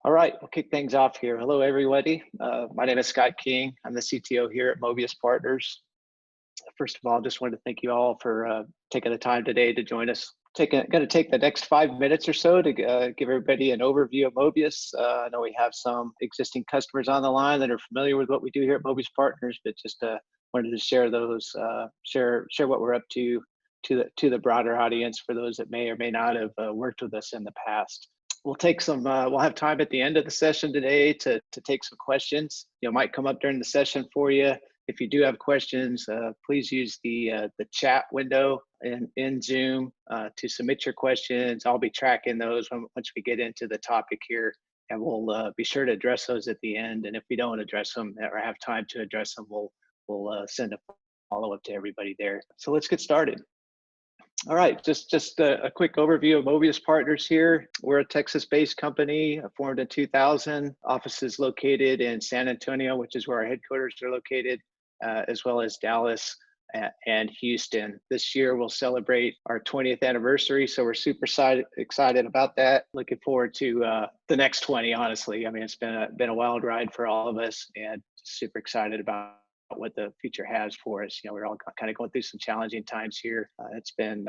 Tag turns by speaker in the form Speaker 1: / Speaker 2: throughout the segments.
Speaker 1: All right, we'll kick things off here. Hello, everybody. My name is Scott King. I'm the CTO here at Mobius Partners. First of all, just wanted to thank you all for taking the time today to join us. Going to take the next 5 minutes or so to give everybody an overview of Mobius. I know we have some existing customers on the line that are familiar with what we do here at Mobius Partners, but just wanted to share those, share what we're up to the broader audience for those that may or may not have worked with us in the past. We'll take some. We'll have time at the end of the session today to take some questions. Might come up during the session for you. If you do have questions, please use the chat window in Zoom to submit your questions. I'll be tracking those once we get into the topic here, and we'll be sure to address those at the end. And if we don't address them or have time to address them, we'll send a follow-up to everybody there. So let's get started. All right, just a quick overview of Mobius Partners here. We're a Texas-based company formed in 2000. Offices located in San Antonio, which is where our headquarters are located, as well as Dallas and Houston. This year we'll celebrate our 20th anniversary, so we're super excited about that. Looking forward to the next 20. Honestly, I mean, it's been a wild ride for all of us, and super excited about what the future has for us. We're all kind of going through some challenging times here. It's been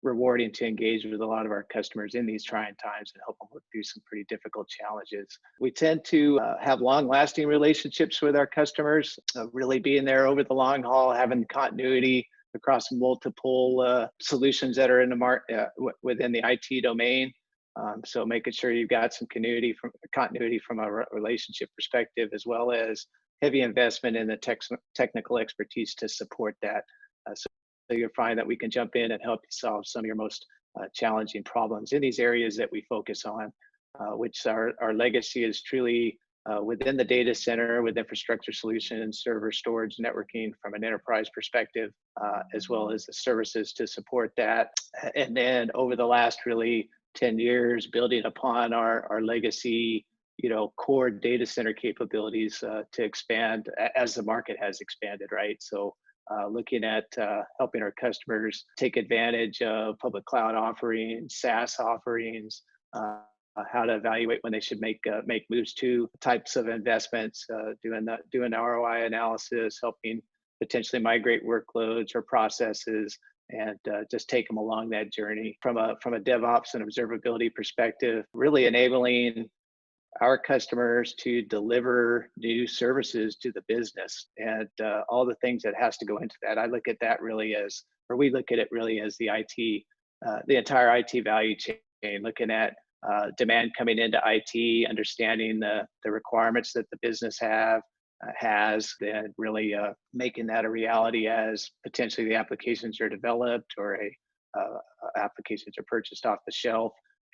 Speaker 1: rewarding to engage with a lot of our customers in these trying times and help them work through some pretty difficult challenges. We tend to have long-lasting relationships with our customers, really being there over the long haul, having continuity across multiple solutions that are in the market within the IT domain. So making sure you've got some continuity from a relationship perspective, as well as heavy investment in the technical expertise to support that. So you'll find that we can jump in and help you solve some of your most challenging problems in these areas that we focus on, which our legacy is truly within the data center with infrastructure solutions, server storage, networking from an enterprise perspective, as well as the services to support that. And then over the last really 10 years, building upon our legacy, core data center capabilities to expand as the market has expanded, right? So looking at helping our customers take advantage of public cloud offerings, SaaS offerings, how to evaluate when they should make moves to types of investments, doing ROI analysis, helping potentially migrate workloads or processes, and just take them along that journey from a DevOps and observability perspective, really enabling our customers to deliver new services to the business and all the things that has to go into that. I look at that really as, or we look at it really as the IT, the entire IT value chain, looking at demand coming into IT, understanding the requirements that the business has, then really making that a reality as potentially the applications are developed or applications are purchased off the shelf,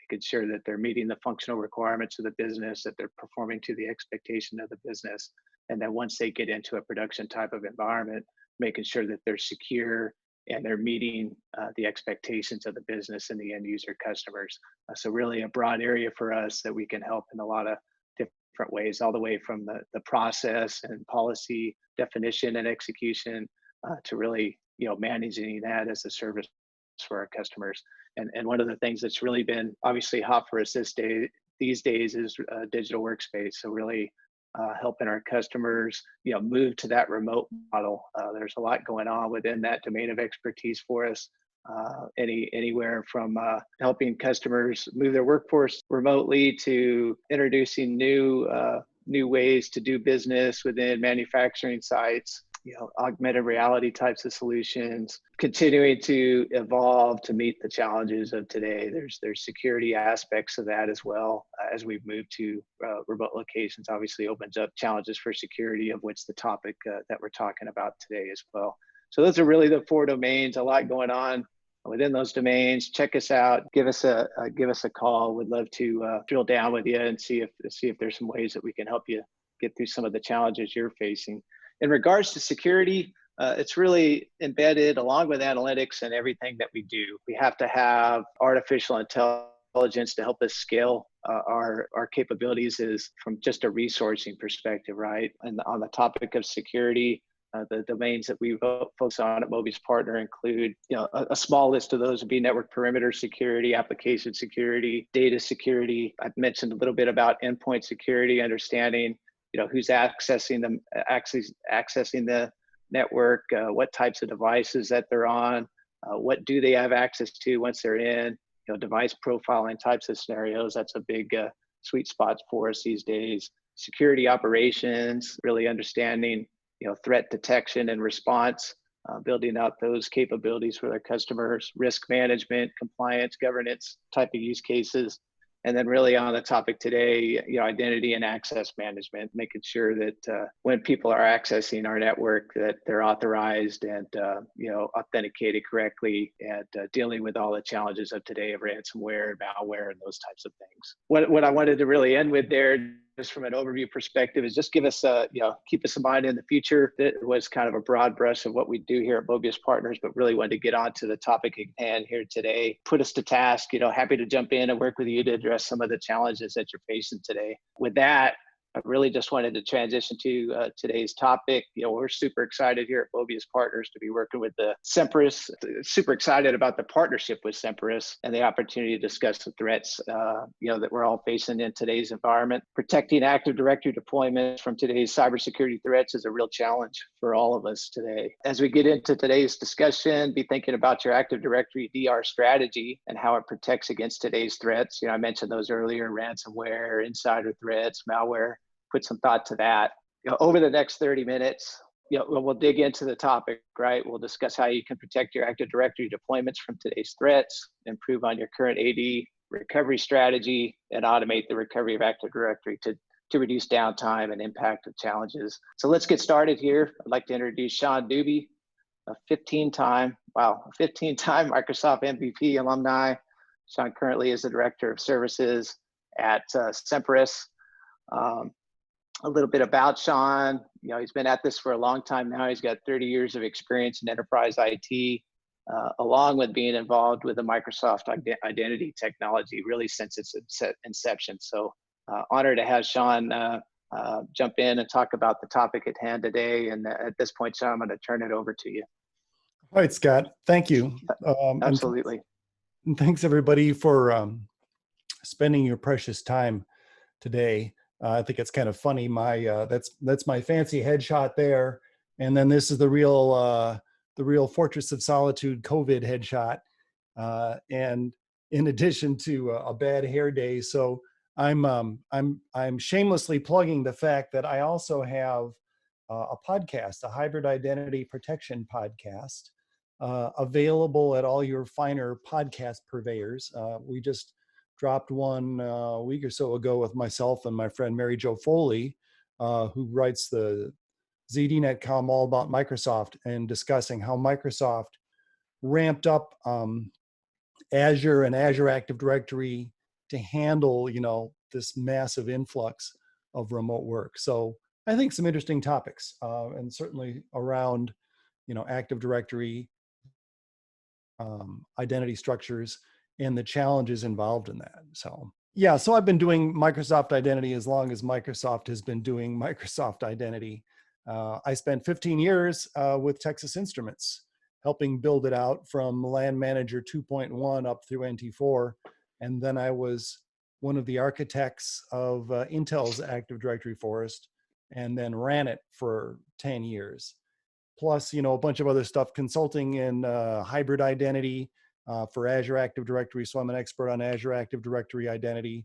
Speaker 1: making sure that they're meeting the functional requirements of the business, that they're performing to the expectation of the business. And then once they get into a production type of environment, making sure that they're secure and they're meeting the expectations of the business and the end user customers. So really a broad area for us that we can help in a lot of different ways, all the way from the process and policy definition and execution to really, managing that as a service for our customers. And one of the things that's really been obviously hot for us these days is digital workspace. So really helping our customers, move to that remote model. There's a lot going on within that domain of expertise for us. Anywhere from helping customers move their workforce remotely to introducing new ways to do business within manufacturing sites, augmented reality types of solutions, continuing to evolve to meet the challenges of today. There's security aspects of that as well. As we've moved to remote locations, obviously opens up challenges for security, of which the topic that we're talking about today as well. So those are really the 4 domains, a lot going on within those domains. Check us out, give us a call. We'd love to drill down with you and see if there's some ways that we can help you get through some of the challenges you're facing. In regards to security, it's really embedded along with analytics and everything that we do. We have to have artificial intelligence to help us scale our capabilities is from just a resourcing perspective, right? And on the topic of security, The domains that we focus on at Mobius Partner include, a small list of those would be network perimeter security, application security, data security. I've mentioned a little bit about endpoint security, understanding, who's accessing the network, what types of devices that they're on, what do they have access to once they're in, device profiling types of scenarios. That's a big sweet spot for us these days. Security operations, really understanding, threat detection and response, building out those capabilities for their customers, risk management, compliance, governance type of use cases. And then really on the topic today, identity and access management, making sure that when people are accessing our network, that they're authorized and, authenticated correctly, and dealing with all the challenges of today of ransomware and malware and those types of things. What I wanted to really end with there, just from an overview perspective, is just give us keep us in mind in the future. That was kind of a broad brush of what we do here at Mobius Partners, but really wanted to get onto the topic at hand here today. Put us to task, happy to jump in and work with you to address some of the challenges that you're facing today. With that, I really just wanted to transition to today's topic. We're super excited here at Mobius Partners to be working with the Semperus. Super excited about the partnership with Semperus and the opportunity to discuss the threats, that we're all facing in today's environment. Protecting Active Directory deployments from today's cybersecurity threats is a real challenge for all of us today. As we get into today's discussion, be thinking about your Active Directory DR strategy and how it protects against today's threats. I mentioned those earlier: ransomware, insider threats, malware. Put some thought to that. Over the next 30 minutes, we'll dig into the topic, right? We'll discuss how you can protect your Active Directory deployments from today's threats, improve on your current AD recovery strategy, and automate the recovery of Active Directory to reduce downtime and impact of challenges. So let's get started here. I'd like to introduce Sean Deuby, a 15-time Microsoft MVP alumni. Sean currently is the Director of Services at Semperus. A little bit about Sean. He's been at this for a long time now. He's got 30 years of experience in enterprise IT, along with being involved with the Microsoft identity technology really since its inception. So honored to have Sean jump in and talk about the topic at hand today. And at this point, Sean, I'm going to turn it over to you.
Speaker 2: All right, Scott. Thank you.
Speaker 1: Absolutely.
Speaker 2: And thanks everybody for spending your precious time today. I think it's kind of funny. That's my fancy headshot there, and then this is the real Fortress of Solitude COVID headshot. And in addition to a bad hair day, so I'm shamelessly plugging the fact that I also have a podcast, a hybrid identity protection podcast, available at all your finer podcast purveyors. We just dropped one a week or so ago with myself and my friend Mary Jo Foley, who writes the ZDNet column all about Microsoft, and discussing how Microsoft ramped up Azure and Azure Active Directory to handle, this massive influx of remote work. So I think some interesting topics, and certainly around, Active Directory, identity structures, and the challenges involved in that. So yeah, so I've been doing Microsoft Identity as long as Microsoft has been doing Microsoft Identity. I spent 15 years with Texas Instruments, helping build it out from LAN Manager 2.1 up through NT4. And then I was one of the architects of Intel's Active Directory Forest, and then ran it for 10 years. Plus, a bunch of other stuff, consulting in hybrid identity, for Azure Active Directory. So I'm an expert on Azure Active Directory identity,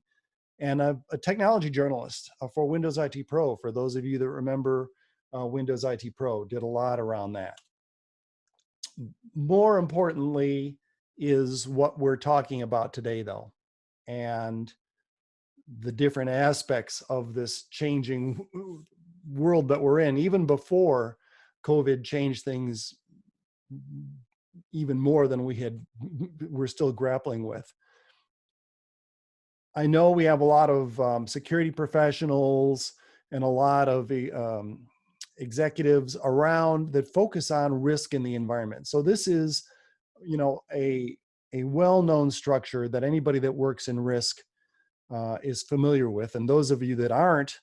Speaker 2: and a technology journalist for Windows IT Pro. For those of you that remember Windows IT Pro, did a lot around that. More importantly is what we're talking about today, though, and the different aspects of this changing world that we're in. Even before COVID changed things even more than we're still grappling with. I know we have a lot of security professionals and a lot of executives around that focus on risk in the environment. So this is, a well-known structure that anybody that works in risk is familiar with. And those of you that aren't,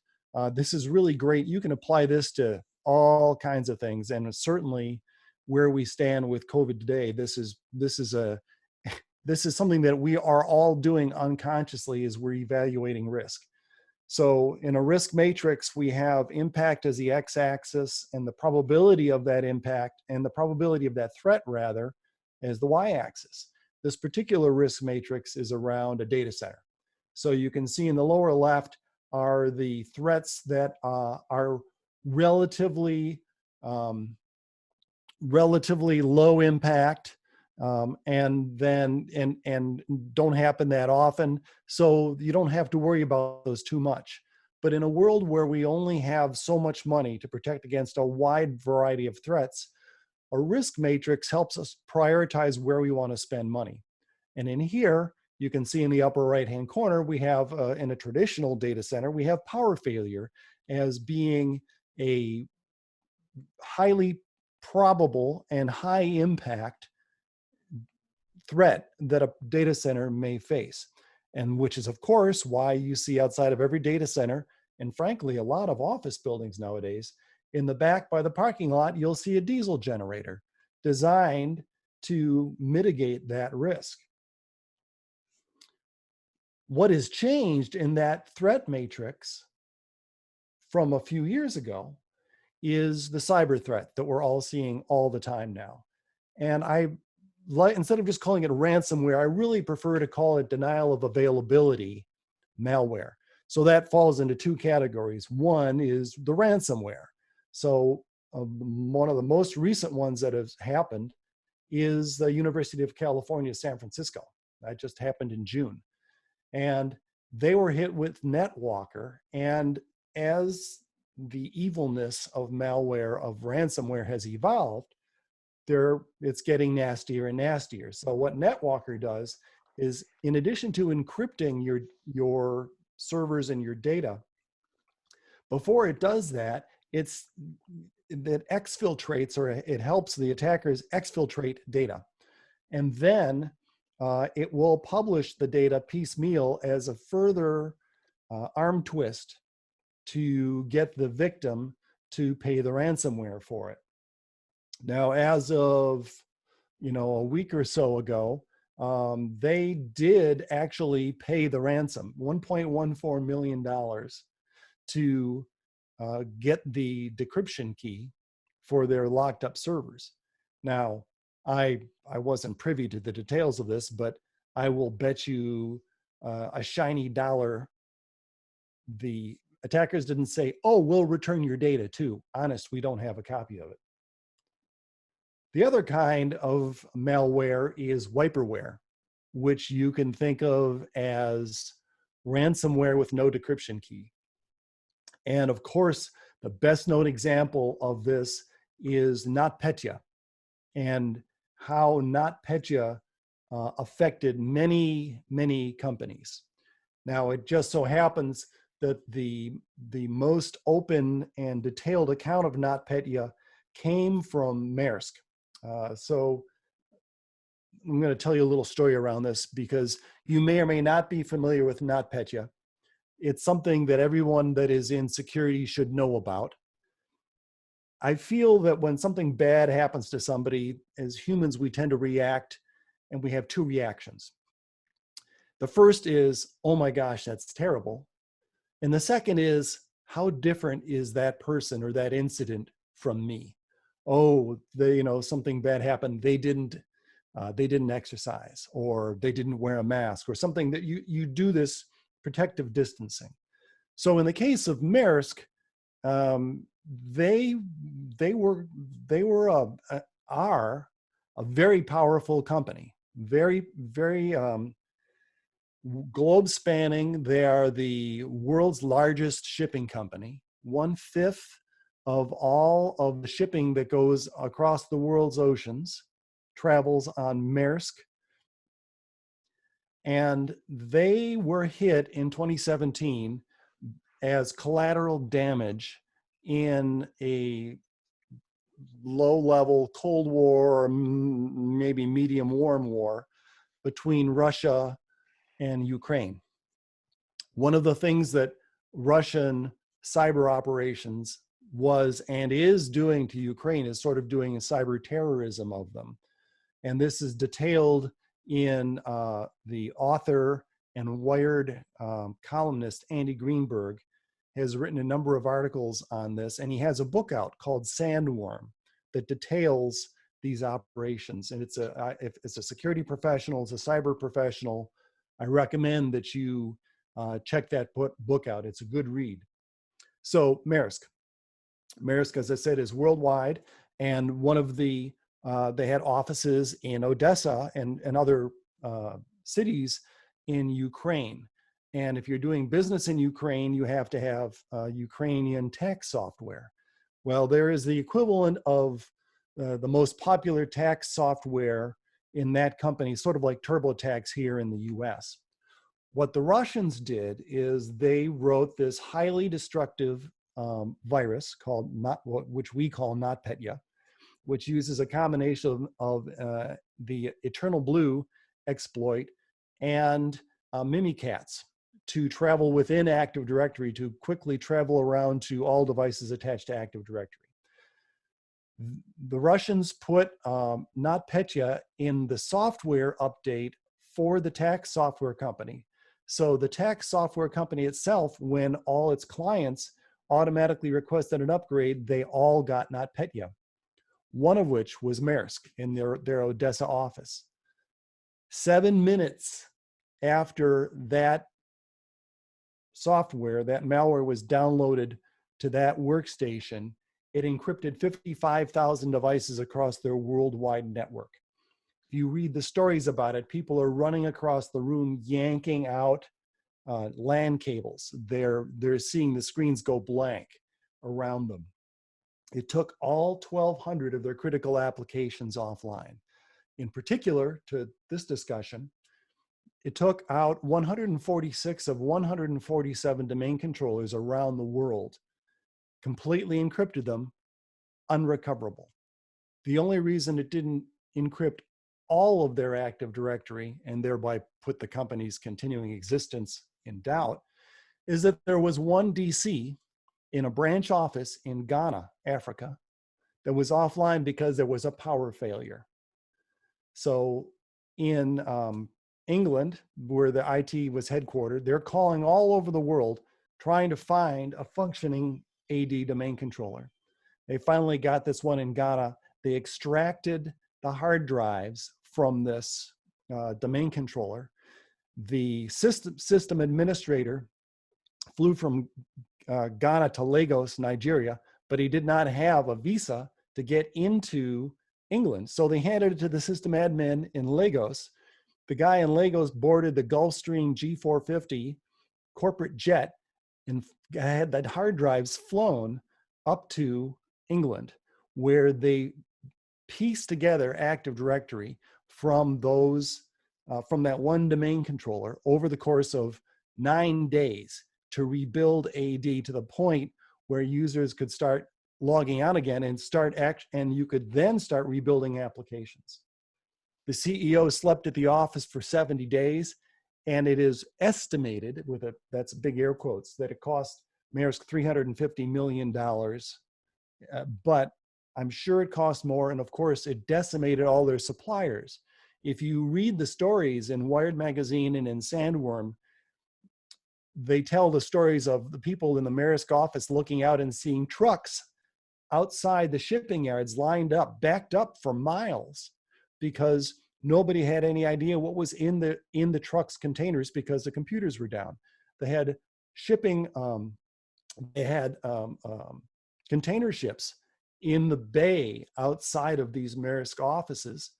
Speaker 2: this is really great. You can apply this to all kinds of things. And certainly where we stand with COVID today, this is something that we are all doing unconsciously as we're evaluating risk. So in a risk matrix, we have impact as the x-axis and the probability of that impact and the probability of that threat rather as the y-axis. This particular risk matrix is around a data center. So you can see in the lower left are the threats that are relatively low impact and don't happen that often. So you don't have to worry about those too much. But in a world where we only have so much money to protect against a wide variety of threats, a risk matrix helps us prioritize where we want to spend money. And in here, you can see in the upper right-hand corner, we have in a traditional data center, we have power failure as being a highly probable and high impact threat that a data center may face. And which is, of course, why you see outside of every data center, and frankly, a lot of office buildings nowadays, in the back by the parking lot, you'll see a diesel generator designed to mitigate that risk. What has changed in that threat matrix from a few years ago is the cyber threat that we're all seeing all the time now. And instead of just calling it ransomware, I really prefer to call it denial of availability malware. So that falls into two categories. One is the ransomware. So one of the most recent ones that has happened is the University of California, San Francisco. That just happened in June. And they were hit with NetWalker. And as the evilness of malware, of ransomware has evolved, it's getting nastier and nastier. So what NetWalker does is, in addition to encrypting your servers and your data, before it does that, it exfiltrates, or it helps the attackers exfiltrate data. And then it will publish the data piecemeal as a further arm twist to get the victim to pay the ransomware for it. Now, as of a week or so ago, they did actually pay the ransom, $1.14 million, to get the decryption key for their locked up servers. Now, I wasn't privy to the details of this, but I will bet you a shiny dollar the attackers didn't say, "Oh, we'll return your data too. Honest, we don't have a copy of it." The other kind of malware is wiperware, which you can think of as ransomware with no decryption key. And of course, the best known example of this is NotPetya, and how NotPetya affected many, many companies. Now, it just so happens that the most open and detailed account of NotPetya came from Maersk. So I'm going to tell you a little story around this, because you may or may not be familiar with NotPetya. It's something that everyone that is in security should know about. I feel that when something bad happens to somebody, as humans, we tend to react, and we have two reactions. The first is, "Oh my gosh, that's terrible." And the second is, how different is that person or that incident from me? Oh, something bad happened. They didn't exercise, or they didn't wear a mask, or something that you do this protective distancing. So in the case of Maersk, they are a very powerful company, very, very globe spanning. They are the world's largest shipping company. 1/5 of all of the shipping that goes across the world's oceans travels on Maersk. And they were hit in 2017 as collateral damage in a low-level Cold War, or maybe medium warm war, between Russia and Ukraine. One of the things that Russian cyber operations was and is doing to Ukraine is sort of doing a cyber terrorism of them. And this is detailed in the author and Wired columnist Andy Greenberg has written a number of articles on this, and he has a book out called Sandworm that details these operations. And if it's a security professional, it's a cyber professional, I recommend that you check that book out. It's a good read. So Maersk, as I said, is worldwide, and one of the they had offices in Odessa and other cities in Ukraine. And if you're doing business in Ukraine, you have to have Ukrainian tax software. Well, there is the equivalent of the most popular tax software in that company, sort of like TurboTax here in the US. What the Russians did is they wrote this highly destructive virus called, which we call NotPetya, which uses a combination of the Eternal Blue exploit and Mimikatz to travel within Active Directory, to quickly travel around to all devices attached to Active Directory. The Russians put NotPetya in the software update for the tax software company. So the tax software company itself, when all its clients automatically requested an upgrade, they all got NotPetya, one of which was Maersk in their Odessa office. 7 minutes after that software, that malware was downloaded to that workstation, it encrypted 55,000 devices across their worldwide network. If you read the stories about it, people are running across the room, yanking out LAN cables. They're seeing the screens go blank around them. It took all 1,200 of their critical applications offline. In particular, to this discussion, it took out 146 of 147 domain controllers around the world, completely encrypted them, unrecoverable. The only reason it didn't encrypt all of their Active Directory and thereby put the company's continuing existence in doubt is that there was one DC in a branch office in Ghana, Africa, that was offline because there was a power failure. So in England, where the IT was headquartered, they're calling all over the world trying to find a functioning AD domain controller. They finally got this one in Ghana. They extracted the hard drives from this domain controller. The system administrator flew from Ghana to Lagos, Nigeria, but he did not have a visa to get into England. So they handed it to the system admin in Lagos. The guy in Lagos boarded the Gulfstream G450 corporate jet and had that hard drives flown up to England, where they pieced together Active Directory from those, from that one domain controller over the course of 9 days to rebuild AD to the point where users could start logging out again and you could then start rebuilding applications. The CEO slept at the office for 70 days, and it is estimated, that's big air quotes, that it cost Maersk $350 million, but I'm sure it cost more, and of course it decimated all their suppliers. If you read the stories in Wired magazine and in Sandworm, they tell the stories of the people in the Maersk office looking out and seeing trucks outside the shipping yards lined up, backed up for miles, because nobody had any idea what was in the truck's containers because the computers were down. They had shipping, container ships in the bay outside of these Maersk offices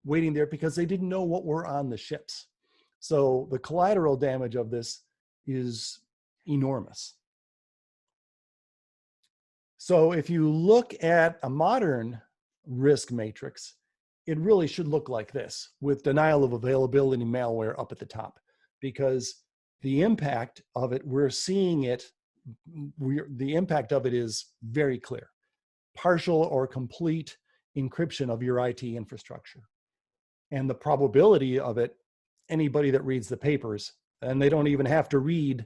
Speaker 2: waiting there because they didn't know what were on the ships. So the collateral damage of this is enormous. So if you look at a modern risk matrix, it really should look like this, with denial of availability malware up at the top, because the impact of it, we're seeing it, the impact of it is very clear. Partial or complete encryption of your IT infrastructure. And the probability of it, anybody that reads the papers, and they don't even have to read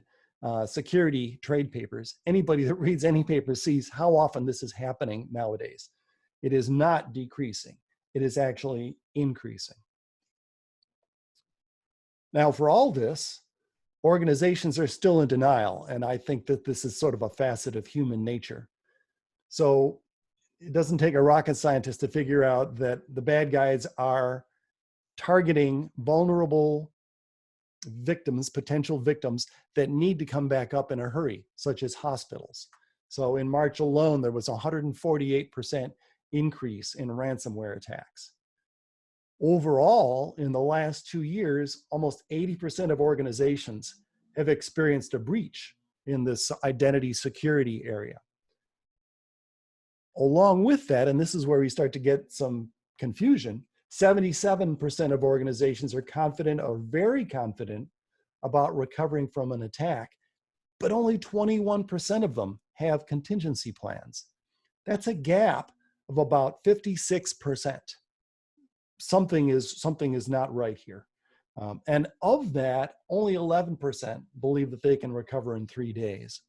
Speaker 2: security trade papers. Anybody that reads any paper sees how often this is happening nowadays. It is not decreasing. It is actually increasing. Now, for all this, organizations are still in denial, and I think that this is sort of a facet of human nature. So it doesn't take a rocket scientist to figure out that the bad guys are targeting vulnerable victims, potential victims that need to come back up in a hurry, such as hospitals. So in March alone, there was a 148% increase in ransomware attacks. Overall, in the last 2 years, almost 80% of organizations have experienced a breach in this identity security area. Along with that, and this is where we start to get some confusion, 77% of organizations are confident or very confident about recovering from an attack, but only 21% of them have contingency plans. That's a gap of about 56%. Something is not right here. And of that, only 11% believe that they can recover in 3 days.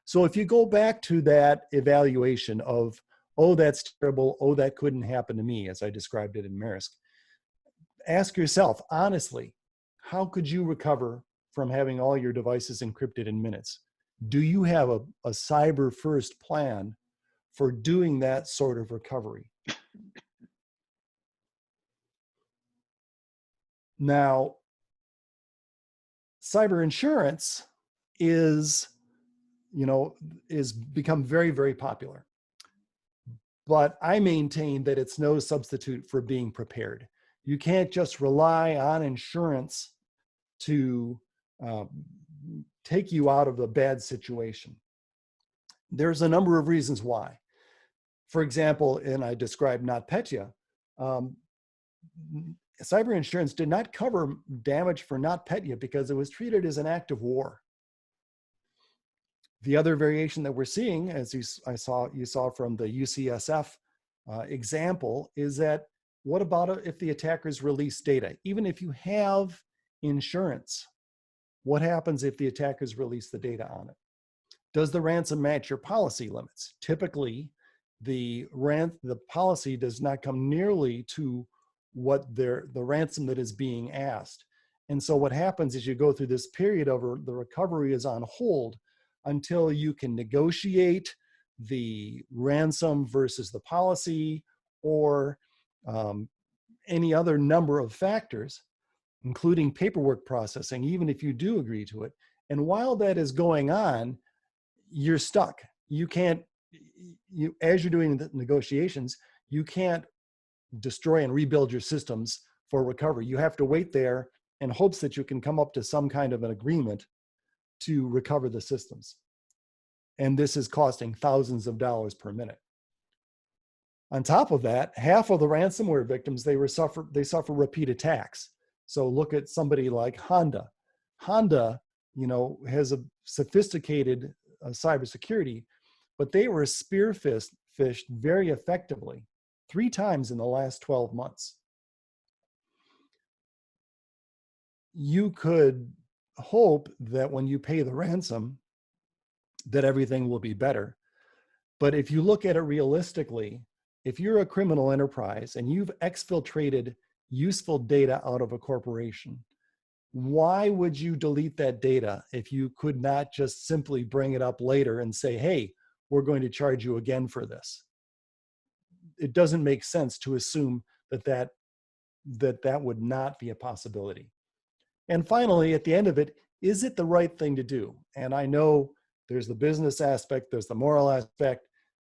Speaker 2: So if you go back to that evaluation of, oh, that's terrible, oh, that couldn't happen to me, as I described it in Maersk, ask yourself, honestly, how could you recover from having all your devices encrypted in minutes? Do you have a cyber-first plan for doing that sort of recovery? Now, cyber insurance is become very, very popular. But I maintain that it's no substitute for being prepared. You can't just rely on insurance to take you out of a bad situation. There's a number of reasons why. For example, and I described NotPetya, cyber insurance did not cover damage for NotPetya because it was treated as an act of war. The other variation that we're seeing, as you saw from the UCSF example, is that what about if the attackers release data? Even if you have insurance, what happens if the attackers release the data on it? Does the ransom match your policy limits? Typically, the policy does not come nearly to what the ransom that is being asked. And so what happens is you go through this period of the recovery is on hold until you can negotiate the ransom versus the policy or any other number of factors, including paperwork processing, even if you do agree to it. And while that is going on, you're stuck. You can't, as you're doing the negotiations, you can't destroy and rebuild your systems for recovery. You have to wait there in hopes that you can come up to some kind of an agreement to recover the systems. And this is costing thousands of dollars per minute. On top of that, half of the ransomware victims, they suffer repeat attacks. So look at somebody like Honda. Honda, has a sophisticated cybersecurity, but they were spearphished very effectively 3 times in the last 12 months. You could hope that when you pay the ransom, that everything will be better. But if you look at it realistically, if you're a criminal enterprise and you've exfiltrated useful data out of a corporation, why would you delete that data if you could not just simply bring it up later and say, hey, we're going to charge you again for this? It doesn't make sense to assume that would not be a possibility. And finally, at the end of it, is it the right thing to do? And I know there's the business aspect, there's the moral aspect.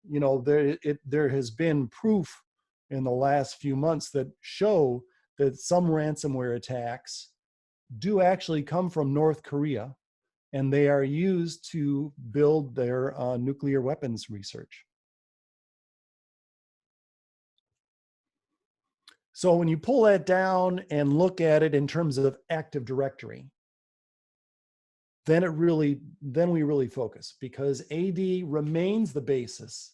Speaker 2: There has been proof in the last few months that show that some ransomware attacks do actually come from North Korea, and they are used to build their nuclear weapons research. So when you pull that down and look at it in terms of Active Directory, then we really focus, because AD remains the basis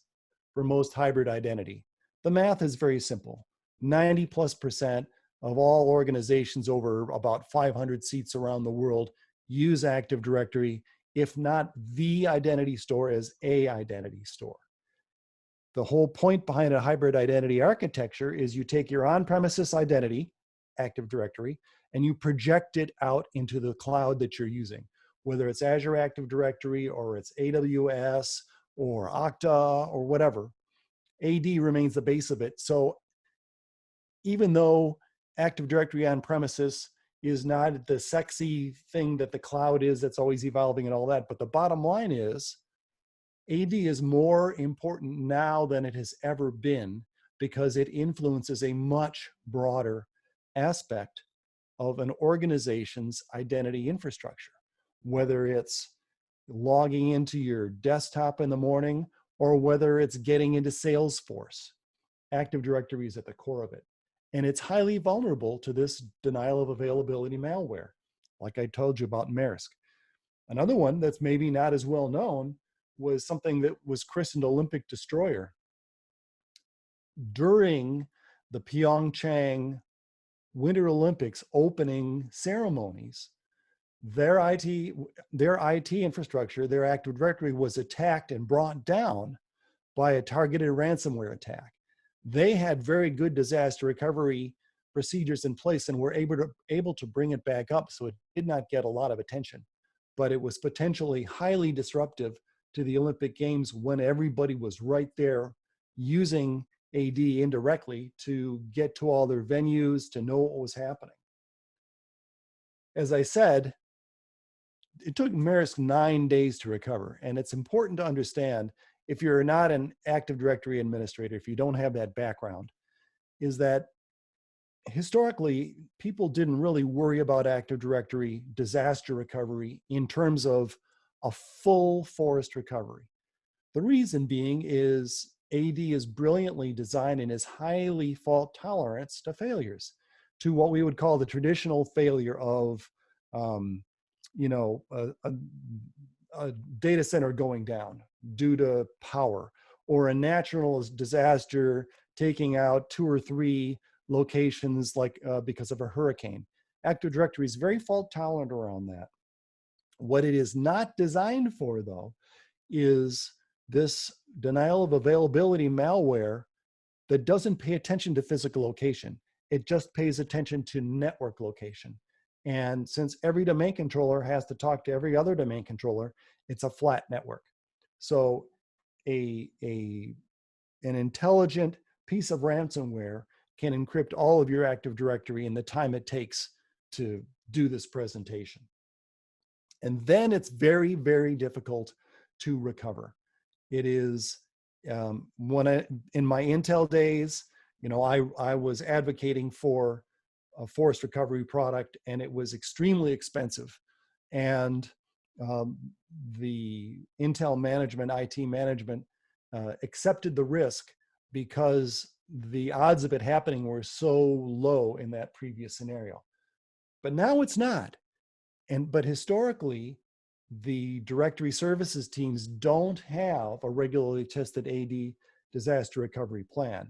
Speaker 2: for most hybrid identity. The math is very simple. 90+% of all organizations over about 500 seats around the world use Active Directory if not the identity store, as a identity store. The whole point behind a hybrid identity architecture is you take your on-premises identity, Active Directory, and you project it out into the cloud that you're using, whether it's Azure Active Directory or it's AWS or Okta or whatever. AD remains the base of it. So even though Active Directory on premises is not the sexy thing that the cloud is that's always evolving and all that, but the bottom line is AD is more important now than it has ever been because it influences a much broader aspect of an organization's identity infrastructure, whether it's logging into your desktop in the morning or whether it's getting into Salesforce. Active Directory is at the core of it. And it's highly vulnerable to this denial of availability malware, like I told you about Maersk. Another one that's maybe not as well known was something that was christened Olympic Destroyer. During the Pyeongchang Winter Olympics opening ceremonies, their IT infrastructure, their Active Directory was attacked and brought down by a targeted ransomware attack. They had very good disaster recovery procedures in place and were able to bring it back up, so it did not get a lot of attention. But it was potentially highly disruptive to the Olympic Games when everybody was right there using AD indirectly to get to all their venues, to know what was happening. As I said, it took Maersk 9 days to recover, and it's important to understand, if you're not an Active Directory administrator, if you don't have that background, is that historically, people didn't really worry about Active Directory disaster recovery in terms of a full forest recovery. The reason being is AD is brilliantly designed and is highly fault tolerant to failures, to what we would call the traditional failure of, a data center going down due to power, or a natural disaster taking out 2 or 3 locations like because of a hurricane. Active Directory is very fault tolerant around that. What it is not designed for, though, is this denial of availability malware that doesn't pay attention to physical location. It just pays attention to network location. And since every domain controller has to talk to every other domain controller, it's a flat network. So an intelligent piece of ransomware can encrypt all of your Active Directory in the time it takes to do this presentation. And then it's very, very difficult to recover. It is, in my Intel days, I was advocating for a forest recovery product, and it was extremely expensive. And the Intel management, IT management, accepted the risk because the odds of it happening were so low in that previous scenario. But now it's not. But historically, the directory services teams don't have a regularly tested AD disaster recovery plan.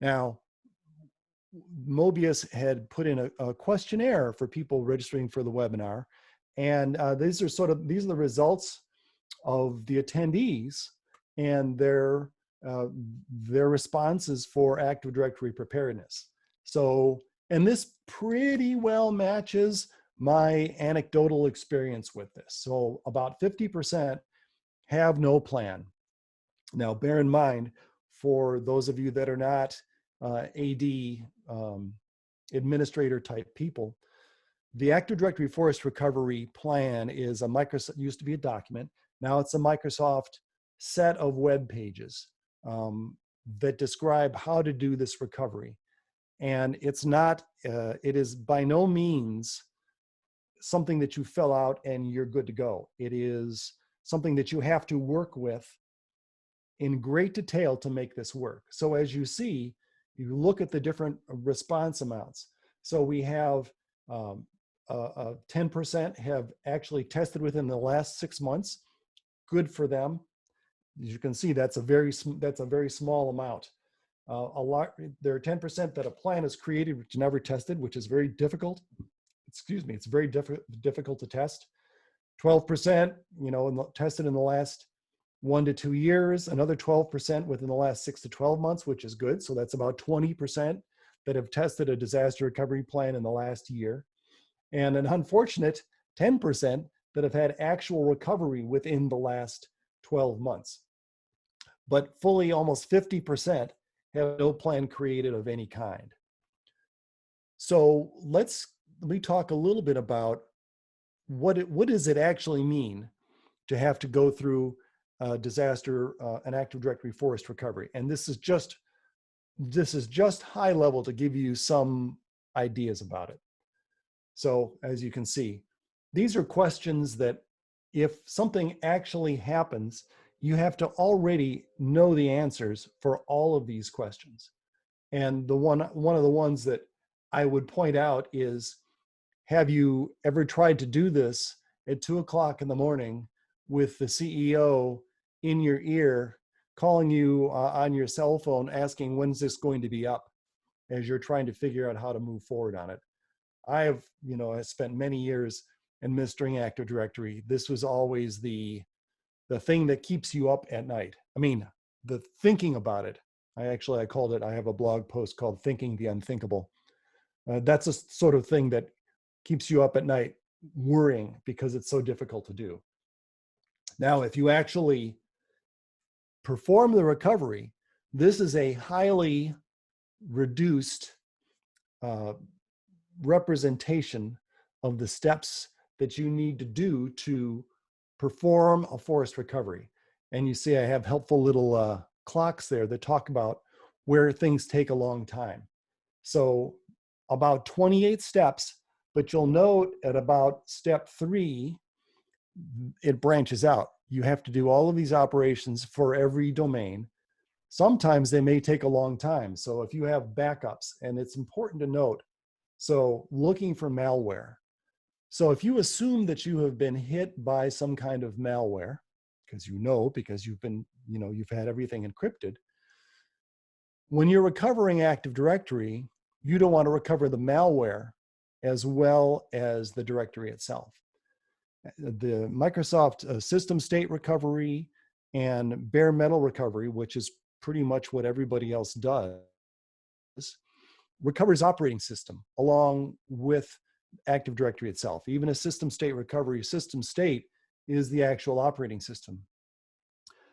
Speaker 2: Now, Mobius had put in a questionnaire for people registering for the webinar, and these are the results of the attendees and their responses for Active Directory preparedness. So, and this pretty well matches my anecdotal experience with this. So about 50% have no plan. Now, bear in mind, for those of you that are not AD administrator type people, the Active Directory Forest Recovery Plan is a Microsoft, used to be a document. Now it's a Microsoft set of web pages that describe how to do this recovery. And it's not, it is by no means something that you fill out and you're good to go. It is something that you have to work with in great detail to make this work. So as you see, you look at the different response amounts. So we have 10% have actually tested within the last 6 months. Good for them. As you can see, that's a very small amount. There are 10% that a plan is created which never tested, which is very difficult. Excuse me, it's very difficult to test. 12%, tested in the last 1 to 2 years, another 12% within the last 6 to 12 months, which is good. So that's about 20% that have tested a disaster recovery plan in the last year. And an unfortunate 10% that have had actual recovery within the last 12 months. But fully almost 50% have no plan created of any kind. So let me talk a little bit about what does it actually mean to have to go through disaster, an Active Directory forest recovery. And this is just high level to give you some ideas about it. So as you can see, these are questions that if something actually happens, you have to already know the answers for all of these questions. And one of the ones that I would point out is, have you ever tried to do this at 2 o'clock in the morning with the CEO in your ear, calling you on your cell phone, asking when's this going to be up, as you're trying to figure out how to move forward on it? I have, I spent many years administering Active Directory. This was always the thing that keeps you up at night. I mean, the thinking about it. I called it, I have a blog post called Thinking the Unthinkable. That's a sort of thing that keeps you up at night worrying because it's so difficult to do. Now, if you actually perform the recovery, this is a highly reduced representation of the steps that you need to do to perform a forest recovery. And you see I have helpful little clocks there that talk about where things take a long time. So about 28 steps, but you'll note at about step 3, it branches out. You have to do all of these operations for every domain. Sometimes they may take a long time. So if you have backups, and it's important to note, so looking for malware. So if you assume that you have been hit by some kind of malware, because you've been, you've had everything encrypted, when you're recovering Active Directory, you don't want to recover the malware as well as the directory itself. The Microsoft system state recovery and bare metal recovery, which is pretty much what everybody else does, recovers operating system along with Active Directory itself. Even a system state recovery, system state is the actual operating system.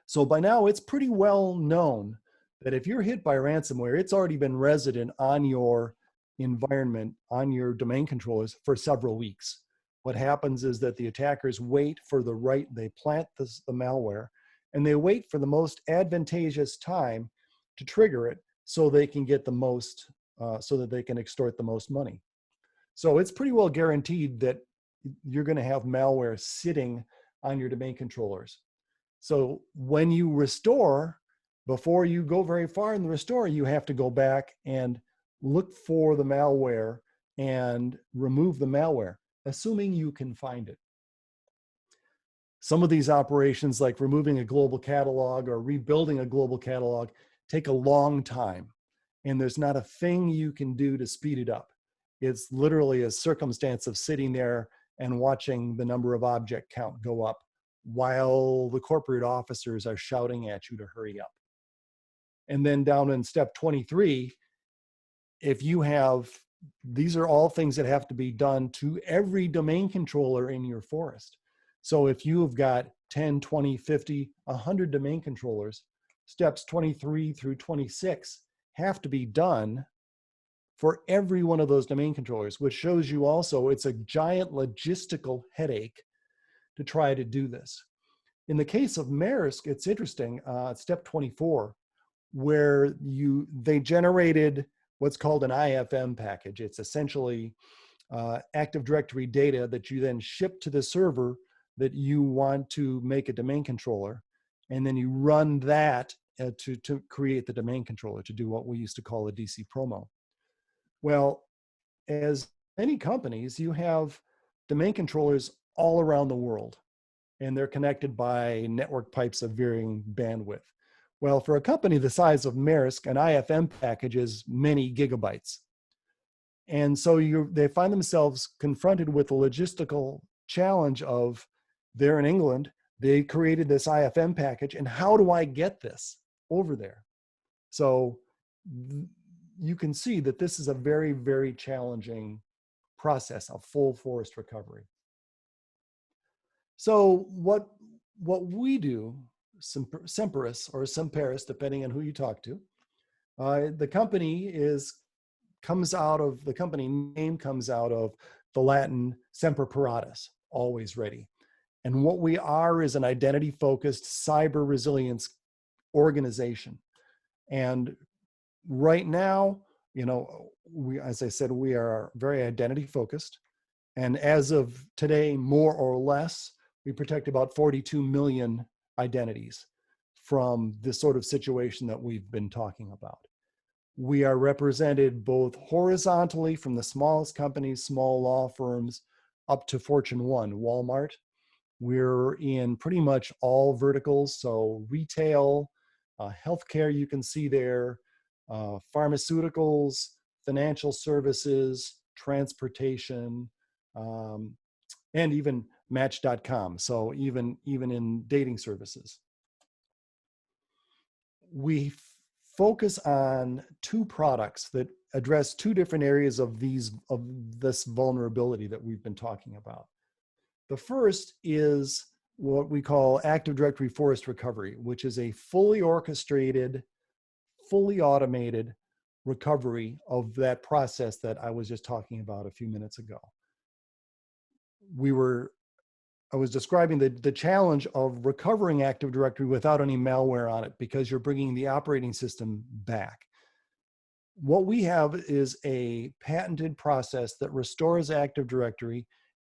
Speaker 2: So by now it's pretty well known that if you're hit by ransomware, it's already been resident on your environment, on your domain controllers for several weeks. What happens is that the attackers wait for they plant the malware, and they wait for the most advantageous time to trigger it so they can get the most, so that they can extort the most money. So it's pretty well guaranteed that you're going to have malware sitting on your domain controllers. So when you restore, before you go very far in the restore, you have to go back and look for the malware and remove the malware, assuming you can find it. Some of these operations, like removing a global catalog or rebuilding a global catalog, take a long time, and there's not a thing you can do to speed it up. It's literally a circumstance of sitting there and watching the number of object count go up while the corporate officers are shouting at you to hurry up. And then down in step 23, if you have, these are all things that have to be done to every domain controller in your forest. So if you've got 10, 20, 50, 100 domain controllers, steps 23 through 26 have to be done for every one of those domain controllers, which shows you also it's a giant logistical headache to try to do this. In the case of Maersk, it's interesting, step 24, where they generated what's called an IFM package. It's essentially Active Directory data that you then ship to the server that you want to make a domain controller, and then you run that to create the domain controller, to do what we used to call a DC promo. Well, as many companies, you have domain controllers all around the world, and they're connected by network pipes of varying bandwidth. Well, for a company the size of Maersk, an IFM package is many gigabytes. And so they find themselves confronted with the logistical challenge of They're in England. They created this IFM package, and how do I get this over there? So you can see that this is a very, very challenging process of full forest recovery. So what we do, Semperus or Semperus, depending on who you talk to, the company the company name comes out of the Latin semper paratus, always ready. And what we are is an identity-focused cyber resilience organization. And right now, as I said, we are very identity-focused. And as of today, more or less, we protect about 42 million identities from this sort of situation that we've been talking about. We are represented both horizontally from the smallest companies, small law firms, up to Fortune 1, Walmart. We're in pretty much all verticals, so retail, healthcare you can see there, pharmaceuticals, financial services, transportation, and even Match.com, so even in dating services. We focus on two products that address two different areas of this vulnerability that we've been talking about. The first is what we call Active Directory Forest Recovery, which is a fully orchestrated, fully automated recovery of that process that I was just talking about a few minutes ago. I was describing the challenge of recovering Active Directory without any malware on it, because you're bringing the operating system back. What we have is a patented process that restores Active Directory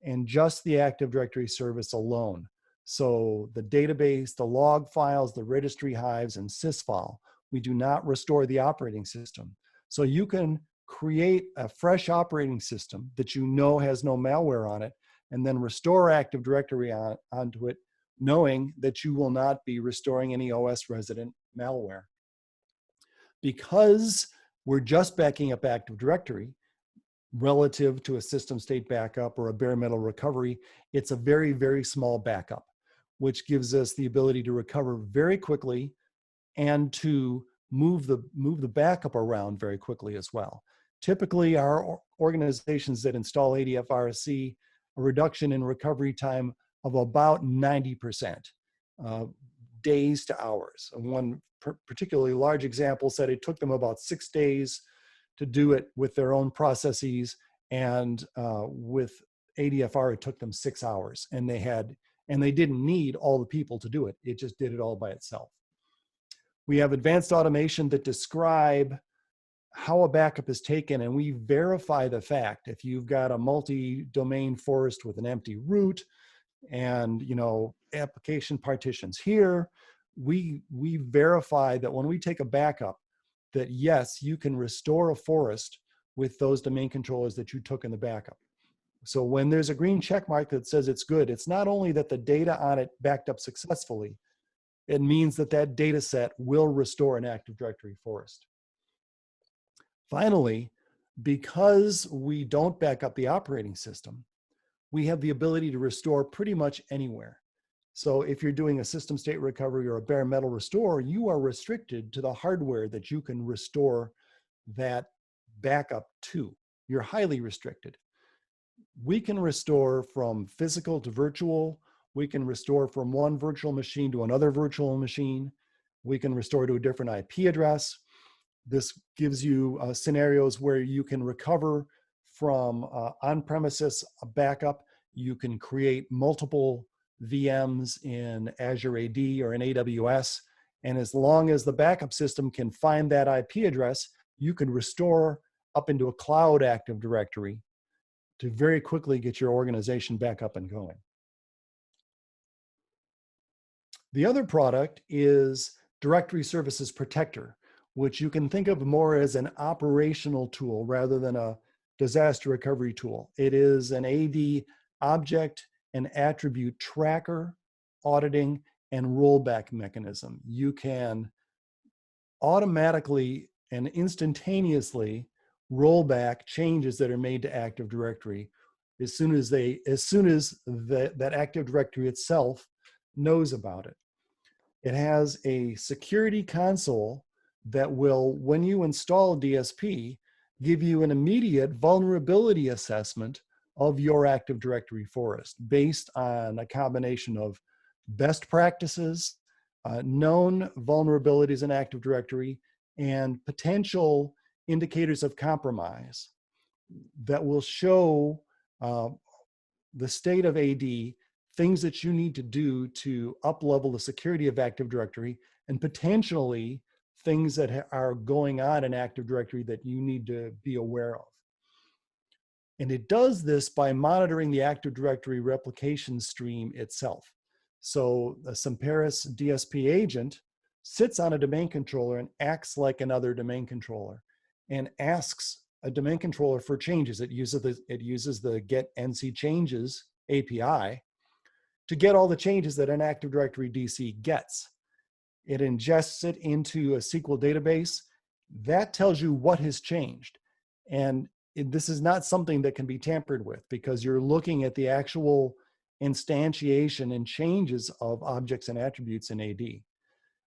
Speaker 2: and just the Active Directory service alone. So the database, the log files, the registry hives, and sysfile, we do not restore the operating system. So you can create a fresh operating system that you know has no malware on it, and then restore Active Directory onto it, knowing that you will not be restoring any OS resident malware. Because we're just backing up Active Directory, relative to a system state backup or a bare metal recovery, it's a very, very small backup, which gives us the ability to recover very quickly and to move the backup around very quickly as well. Typically, our organizations that install ADF-RSC, a reduction in recovery time of about 90%, days to hours. One particularly large example said it took them about 6 days to do it with their own processes, and with ADFR it took them 6 hours, and they didn't need all the people to do it. It just did it all by itself. We have advanced automation that describe how a backup is taken, and we verify the fact. If you've got a multi-domain forest with an empty root and application partitions here, we verify that when we take a backup, that yes, you can restore a forest with those domain controllers that you took in the backup. So when there's a green check mark that says it's good, it's not only that the data on it backed up successfully, it means that that data set will restore an Active Directory forest. Finally, because we don't back up the operating system, we have the ability to restore pretty much anywhere. So if you're doing a system state recovery or a bare metal restore, you are restricted to the hardware that you can restore that backup to. You're highly restricted. We can restore from physical to virtual. We can restore from one virtual machine to another virtual machine. We can restore to a different IP address. This gives you scenarios where you can recover from on-premises backup. You can create multiple VMs in Azure AD or in AWS. And as long as the backup system can find that IP address, you can restore up into a cloud Active Directory to very quickly get your organization back up and going. The other product is Directory Services Protector, which you can think of more as an operational tool rather than a disaster recovery tool. It is an AD object and attribute tracker, auditing, and rollback mechanism. You can automatically and instantaneously roll back changes that are made to Active Directory as soon as that Active Directory itself knows about it. It has a security console that will, when you install DSP, give you an immediate vulnerability assessment of your Active Directory forest based on a combination of best practices, known vulnerabilities in Active Directory, and potential indicators of compromise that will show the state of AD, things that you need to do to up-level the security of Active Directory, and potentially things that are going on in Active Directory that you need to be aware of. And it does this by monitoring the Active Directory replication stream itself. So the Semperus DSP agent sits on a domain controller and acts like another domain controller and asks a domain controller for changes. It uses the get NC changes API to get all the changes that an Active Directory DC gets. It ingests it into a SQL database. That tells you what has changed. And this is not something that can be tampered with because you're looking at the actual instantiation and changes of objects and attributes in AD.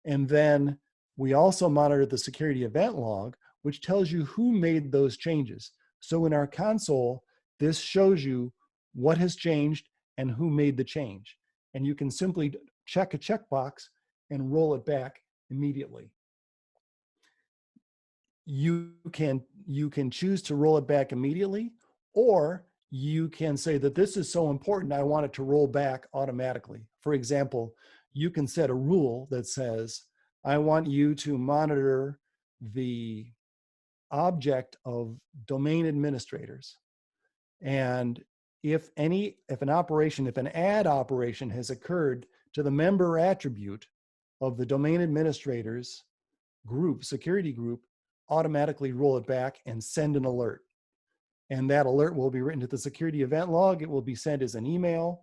Speaker 2: And then we also monitor the security event log, which tells you who made those changes. So in our console, this shows you what has changed and who made the change. And you can simply check a checkbox and roll it back immediately. You can choose to roll it back immediately, or you can say that this is so important, I want it to roll back automatically. For example, you can set a rule that says, I want you to monitor the object of domain administrators. And if an add operation has occurred to the member attribute of the domain administrators group, security group, automatically roll it back and send an alert. And that alert will be written to the security event log. It will be sent as an email.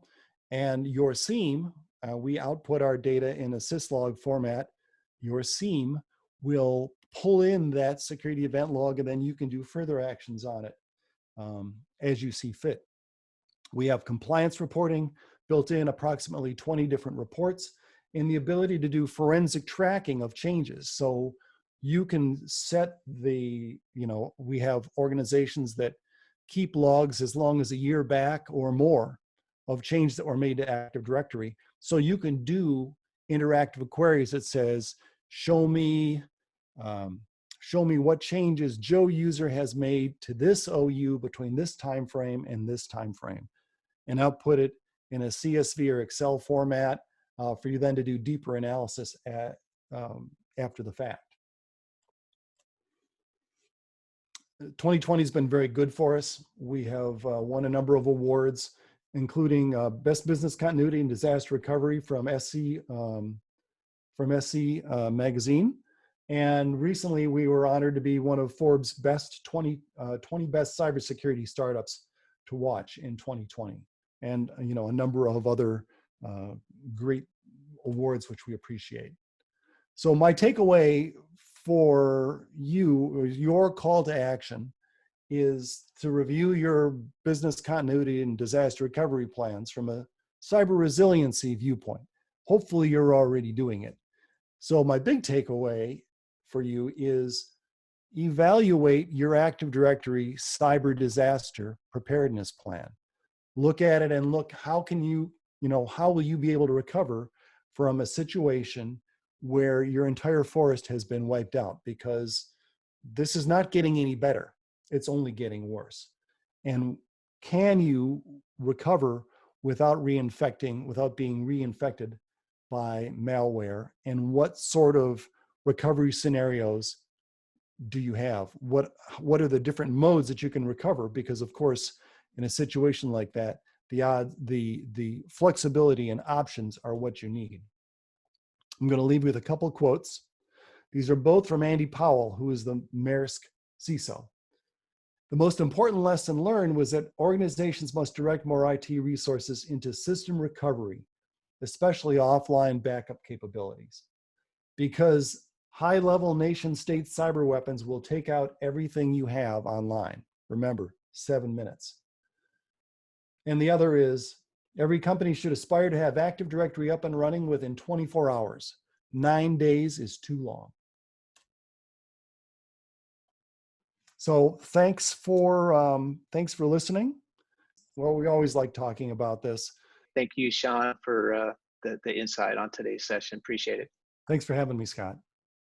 Speaker 2: And your SIEM, we output our data in a syslog format. Your SIEM will pull in that security event log, and then you can do further actions on it as you see fit. We have compliance reporting built in, approximately 20 different reports, and the ability to do forensic tracking of changes. So you can set we have organizations that keep logs as long as a year back or more of changes that were made to Active Directory. So you can do interactive queries that says, show me what changes Joe user has made to this OU between this time frame and this time frame, and output it in a CSV or Excel format for you then to do deeper analysis after the fact. 2020 has been very good for us. We have won a number of awards, including Best Business Continuity and Disaster Recovery from SC magazine. And recently we were honored to be one of Forbes' best 20 best cybersecurity startups to watch in 2020. And a number of other great awards, which we appreciate. So my takeaway for you, or your call to action, is to review your business continuity and disaster recovery plans from a cyber resiliency viewpoint. Hopefully you're already doing it. So my big takeaway for you is evaluate your Active Directory cyber disaster preparedness plan. Look at it and look, how will you be able to recover from a situation where your entire forest has been wiped out? Because this is not getting any better. It's only getting worse. And can you recover without being reinfected by malware? And what sort of recovery scenarios do you have? What are the different modes that you can recover? Because of course, in a situation like that, the flexibility and options are what you need. I'm going to leave you with a couple of quotes. These are both from Andy Powell, who is the Maersk CISO. The most important lesson learned was that organizations must direct more IT resources into system recovery, especially offline backup capabilities, because high-level nation-state cyber weapons will take out everything you have online. Remember, 7 minutes. And the other is every company should aspire to have Active Directory up and running within 24 hours. 9 days is too long. So thanks for listening. Well, we always like talking about this.
Speaker 1: Thank you, Sean, for the insight on today's session. Appreciate it.
Speaker 2: Thanks for having me, Scott.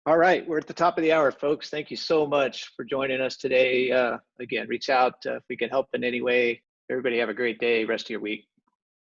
Speaker 1: All right, we're at the top of the hour, folks. Thank you so much for joining us today. Again, reach out if we can help in any way. Everybody have a great day, rest of your week.